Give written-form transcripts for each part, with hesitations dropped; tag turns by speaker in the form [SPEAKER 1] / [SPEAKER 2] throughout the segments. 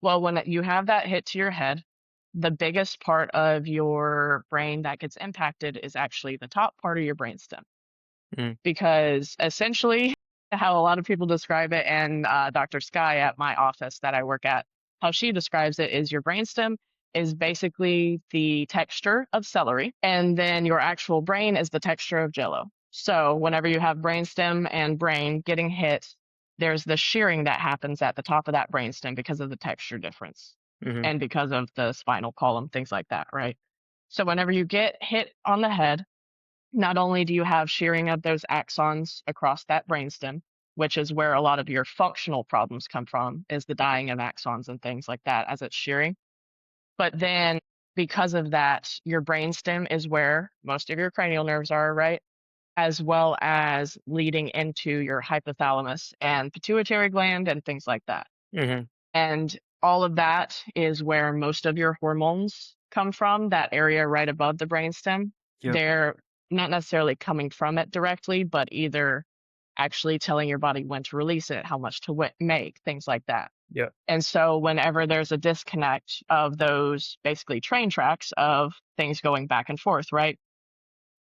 [SPEAKER 1] Well, when you have that hit to your head, the biggest part of your brain that gets impacted is actually the top part of your brainstem.
[SPEAKER 2] Mm,
[SPEAKER 1] Because essentially, how a lot of people describe it, and Dr. Sky at my office that I work at, how she describes it is your brainstem is basically the texture of celery, and then your actual brain is the texture of jello. So whenever you have brainstem and brain getting hit, there's the shearing that happens at the top of that brainstem because of the texture difference
[SPEAKER 2] hmm
[SPEAKER 1] and because of the spinal column, things like that, right? So whenever you get hit on the head, not only do you have shearing of those axons across that brainstem, which is where a lot of your functional problems come from, is the dying of axons and things like that as it's shearing. But then because of that, your brainstem is where most of your cranial nerves are, right? As well as leading into your hypothalamus and pituitary gland and things like that.
[SPEAKER 2] hmm
[SPEAKER 1] And all of that is where most of your hormones come from, that area right above the brainstem.
[SPEAKER 2] Yep.
[SPEAKER 1] They're not necessarily coming from it directly, but either actually telling your body when to release it, how much to make, things like that.
[SPEAKER 2] Yep.
[SPEAKER 1] And so whenever there's a disconnect of those basically train tracks of things going back and forth, right?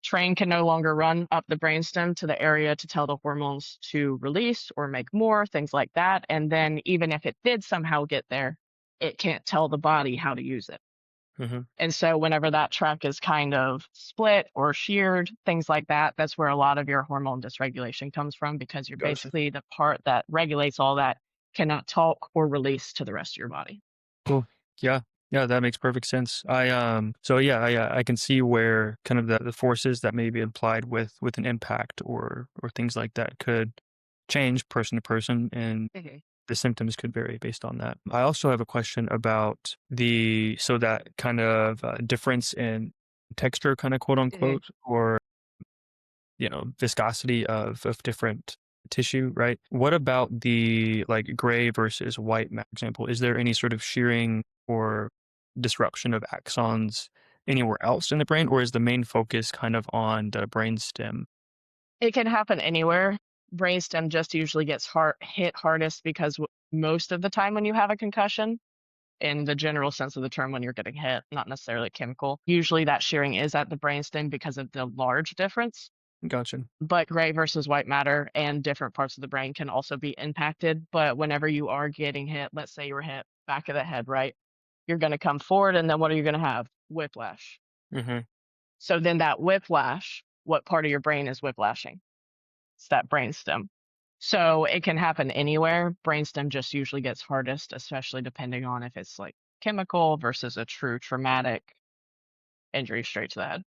[SPEAKER 1] Train can no longer run up the brainstem to the area to tell the hormones to release or make more, things like that. And then even if it did somehow get there, it can't tell the body how to use it.
[SPEAKER 2] hmm
[SPEAKER 1] And so whenever that track is kind of split or sheared, things like that, that's where a lot of your hormone dysregulation comes from because you're
[SPEAKER 2] Gotcha.
[SPEAKER 1] basically the part that regulates all that cannot talk or release to the rest of your body.
[SPEAKER 2] Cool. Yeah. Yeah, that makes perfect sense. So yeah, I can see where kind of the forces that may be applied with an impact or things like that could change person to person, and
[SPEAKER 1] Mhm.
[SPEAKER 2] the symptoms could vary based on that. I also have a question about that kind of difference in texture, kind of quote
[SPEAKER 1] Mhm.
[SPEAKER 2] unquote, or viscosity of different tissue, right? What about the like gray versus white matter example? Is there any sort of shearing or disruption of axons anywhere else in the brain, or is the main focus kind of on the brainstem?
[SPEAKER 1] It can happen anywhere. Brainstem just usually gets hit hardest because most of the time when you have a concussion, in the general sense of the term, when you're getting hit, not necessarily chemical, usually that shearing is at the brainstem because of the large difference.
[SPEAKER 2] Gotcha.
[SPEAKER 1] But gray versus white matter and different parts of the brain can also be impacted. But whenever you are getting hit, let's say you were hit back of the head, right? You're going to come forward, and then what are you going to have? Whiplash.
[SPEAKER 2] hmm
[SPEAKER 1] So then that whiplash, what part of your brain is whiplashing? It's that brainstem. So it can happen anywhere. Brainstem just usually gets hardest, especially depending on if it's like chemical versus a true traumatic injury straight to the head.